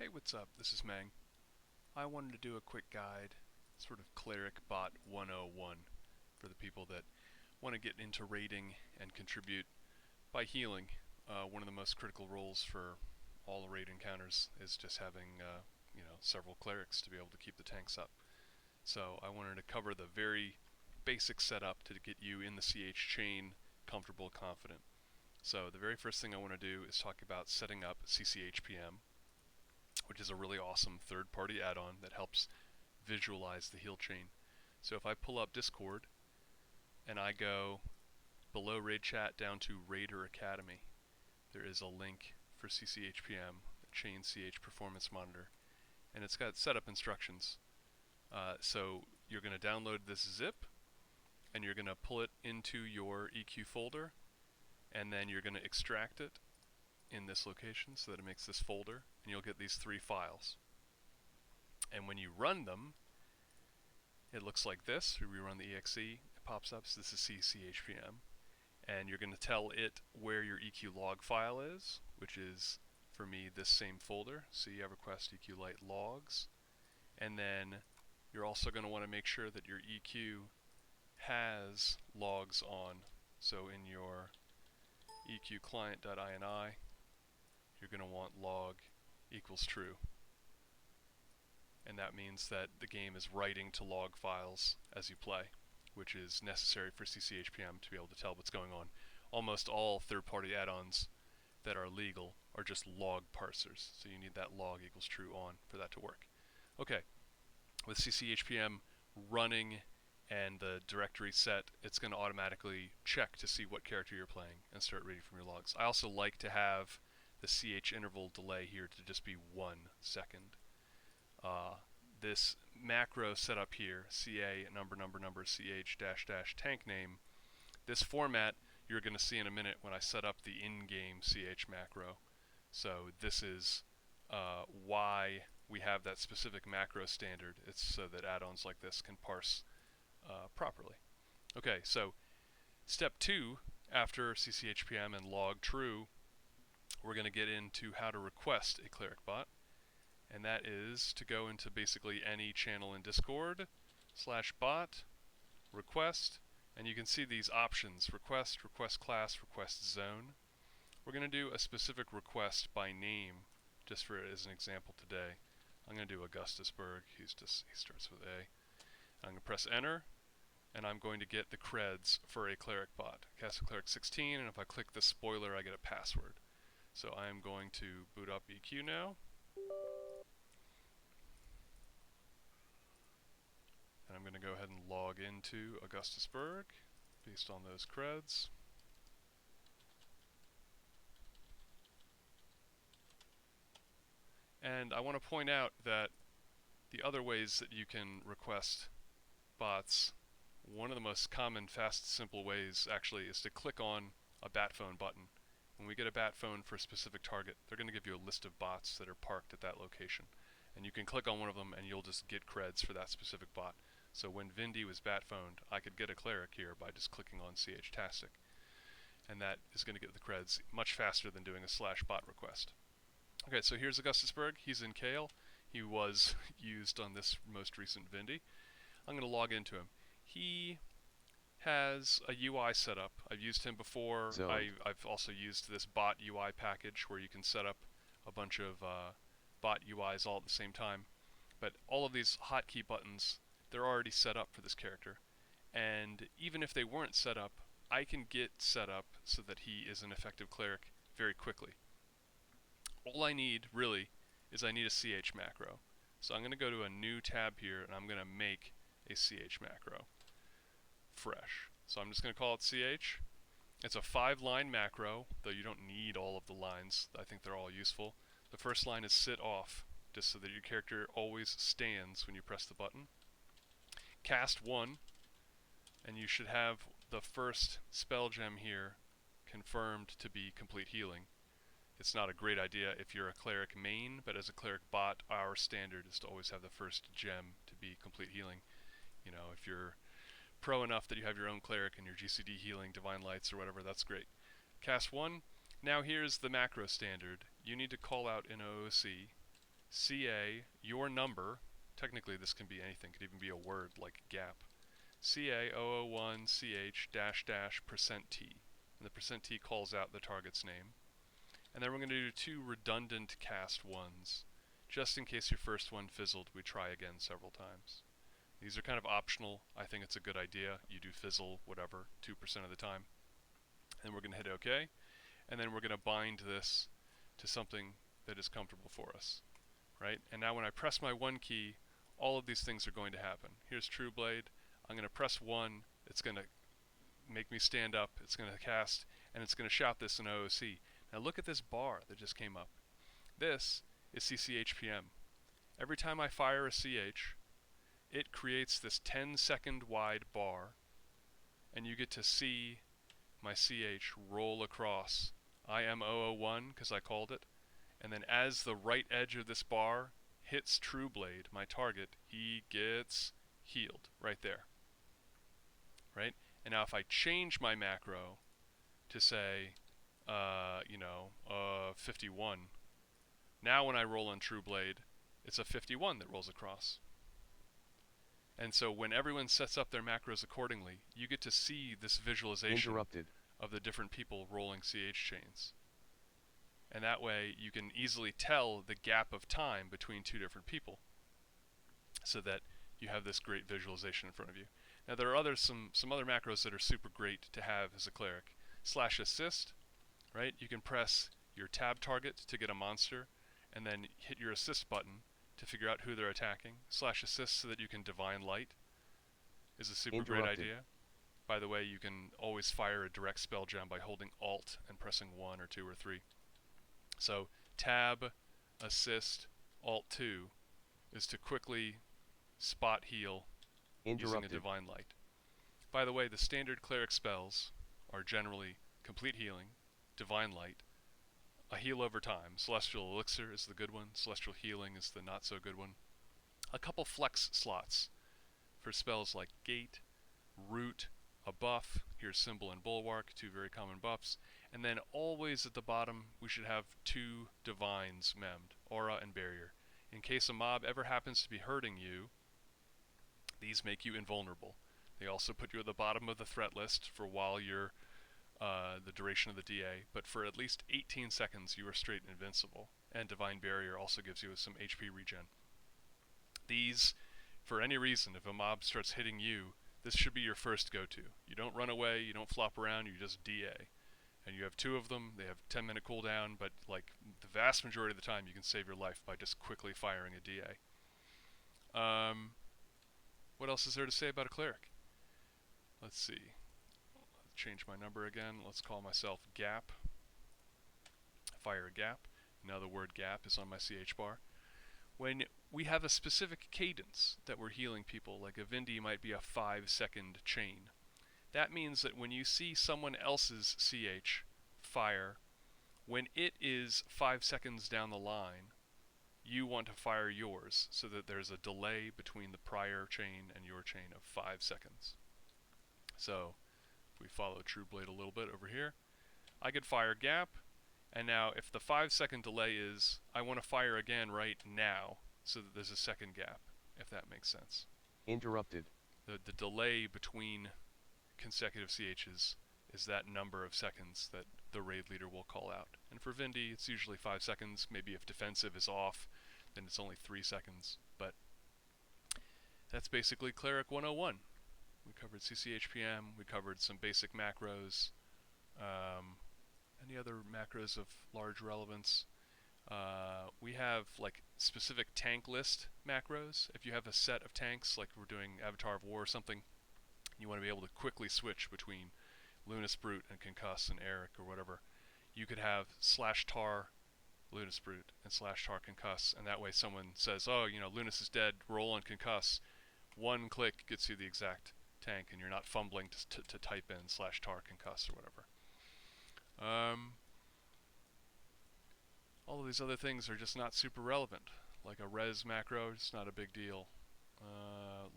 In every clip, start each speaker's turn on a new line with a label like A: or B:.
A: Hey, what's up? This is Mang. I wanted to do a quick guide, sort of Cleric Bot 101, for the people that want to get into raiding and contribute by healing. One of the most critical roles for all raid encounters is just having, several clerics to be able to keep the tanks up. So I wanted to cover the very basic setup to get you in the CH chain comfortable, confident. So the very first thing I want to do is talk about setting up CCHPM, which is a really awesome third-party add-on that helps visualize the heal chain. So if I pull up Discord and I go below Raid Chat down to Raider Academy, there is a link for CCHPM, the Chain CH Performance Monitor, and it's got setup instructions. So you're going to download this zip, and you're going to pull it into your EQ folder, and then you're going to extract it in this location so that it makes this folder, and you'll get these 3 files. And when you run them, it looks like this. We run the exe, it pops up, so this is CCHPM, and you're going to tell it where your EQ log file is, which is, for me, this same folder. So you have request EQ Lite logs, and then you're also going to want to make sure that your EQ has logs on. So in your EQ client.ini, you're going to want log equals true. And that means that the game is writing to log files as you play, which is necessary for CCHPM to be able to tell what's going on. Almost all third-party add-ons that are legal are just log parsers, so you need that log equals true on for that to work. Okay, with CCHPM running and the directory set, it's going to automatically check to see what character you're playing and start reading from your logs. I also like to have the CH interval delay here to just be 1 second. This macro setup here, CA number CH -- tank name, this format you're going to see in a minute when I set up the in-game CH macro. So this is why we have that specific macro standard. It's so that add-ons like this can parse properly. Okay, so step 2, after CCHPM and log true, we're going to get into how to request a Cleric Bot. And that is to go into basically any channel in Discord, /bot, request, and you can see these options: request, request class, request zone. We're going to do a specific request by name, just for as an example today. I'm going to do Augustusburg. He starts with A. I'm going to press enter, and I'm going to get the creds for a Cleric Bot. Cast a Cleric 16, and if I click the spoiler, I get a password. So I am going to boot up EQ now. And I'm going to go ahead and log into Augustusburg based on those creds. And I want to point out that the other ways that you can request bots, one of the most common, fast, simple ways actually is to click on a bat phone button. When we get a bat phone for a specific target, they're going to give you a list of bots that are parked at that location. And you can click on one of them and you'll just get creds for that specific bot. So when Vindy was bat phoned, I could get a cleric here by just clicking on CH-tastic. And that is going to get the creds much faster than doing a /bot request. Okay, so here's Augustusburg. He's in Kale. He was used on this most recent Vindy. I'm going to log into him. He has a UI setup. I've used him before. I've also used this bot UI package where you can set up a bunch of bot UIs all at the same time. But all of these hotkey buttons, they're already set up for this character. And even if they weren't set up, I can get set up so that he is an effective cleric very quickly. All I need, really, is I need a CH macro. So I'm going to go to a new tab here, and I'm going to make a CH macro. Fresh. So I'm just going to call it CH. It's a 5-line macro, though you don't need all of the lines. I think they're all useful. The first line is sit off, just so that your character always stands when you press the button. Cast 1, and you should have the first spell gem here confirmed to be complete healing. It's not a great idea if you're a cleric main, but as a cleric bot, our standard is to always have the first gem to be complete healing. You know, if you're pro enough that you have your own cleric and your GCD healing, Divine Lights or whatever, that's great. Cast 1. Now here's the macro standard. You need to call out in OOC CA, your number, technically this can be anything, could even be a word like gap, CA001CH dash dash %T. And the %T calls out the target's name. And then we're going to do 2 redundant cast ones. Just in case your first one fizzled, we try again several times. These are kind of optional. I think it's a good idea. You do fizzle, whatever, 2% of the time. And we're going to hit OK. And then we're going to bind this to something that is comfortable for us. Right? And now when I press my 1 key, all of these things are going to happen. Here's True Blade. I'm going to press 1. It's going to make me stand up. It's going to cast. And it's going to shout this in OOC. Now look at this bar that just came up. This is CCHPM. Every time I fire a CH, it creates this 10-second wide bar, and you get to see my CH roll across. I am 001 because I called it, and then as the right edge of this bar hits True Blade, my target, he gets healed right there. Right? And now if I change my macro to say, 51, now when I roll on True Blade, it's a 51 that rolls across. And so when everyone sets up their macros accordingly, you get to see this visualization of the different people rolling CH chains. And that way you can easily tell the gap of time between 2 different people so that you have this great visualization in front of you. Now there are some other macros that are super great to have as a cleric. /assist, right? You can press your tab target to get a monster and then hit your assist button to figure out who they're attacking. /assist so that you can divine light is a super great idea. By the way, you can always fire a direct spell gem by holding Alt and pressing 1 or 2 or 3. So tab, assist, Alt 2 is to quickly spot heal using a divine light. By the way, the standard cleric spells are generally complete healing, divine light, a heal over time. Celestial Elixir is the good one. Celestial Healing is the not so good one. A couple flex slots for spells like Gate, Root, a buff. Here's Symbol and Bulwark, 2 very common buffs. And then always at the bottom, we should have 2 divines memmed, Aura and Barrier. In case a mob ever happens to be hurting you, these make you invulnerable. They also put you at the bottom of the threat list for while you're the duration of the DA, but for at least 18 seconds you are straight invincible, and Divine Barrier also gives you some HP regen. These, for any reason, if a mob starts hitting you, this should be your first go-to. You don't run away, you don't flop around, you just DA. And you have 2 of them, they have 10-minute cooldown, but like the vast majority of the time you can save your life by just quickly firing a DA. What else is there to say about a cleric? Let's see. Change my number again. Let's call myself Gap. Fire a gap. Now the word gap is on my CH bar. When we have a specific cadence that we're healing people, like a Vindy might be a 5-second chain. That means that when you see someone else's CH fire, when it is 5 seconds down the line, you want to fire yours so that there's a delay between the prior chain and your chain of 5 seconds. So if we follow True Blade a little bit over here, I could fire gap, and now if the 5-second delay is, I want to fire again right now so that there's a second gap, if that makes sense.
B: Interrupted.
A: The delay between consecutive CHs is that number of seconds that the raid leader will call out. And for Vindy, it's usually 5 seconds. Maybe if defensive is off, then it's only 3 seconds. But that's basically Cleric 101. We covered CCHPM, we covered some basic macros, any other macros of large relevance. We have like specific tank list macros. If you have a set of tanks, like we're doing Avatar of War or something, you want to be able to quickly switch between Lunas Brute and Concuss and Eric or whatever. You could have /tar Lunas Brute and /tar Concuss, and that way someone says, oh, Lunas is dead, roll on Concuss. 1 click gets you the exact tank, and you're not fumbling to type in /tar Concuss or whatever. All of these other things are just not super relevant. Like a res macro, it's not a big deal.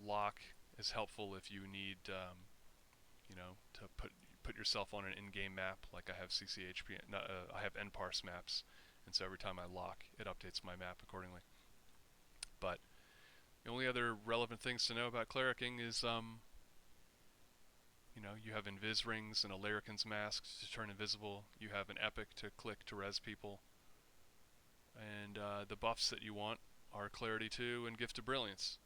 A: Lock is helpful if you need, to put yourself on an in-game map. Like I have CCHPM, I have NParse maps, and so every time I lock, it updates my map accordingly. But the only other relevant things to know about clericing is, you have invis rings and a Larrikin's mask to turn invisible. You have an epic to click to res people. And the buffs that you want are Clarity 2 and Gift of Brilliance.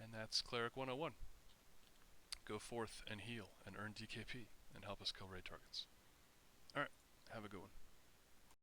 A: And that's Cleric 101. Go forth and heal and earn DKP and help us kill raid targets. Alright, have a good one.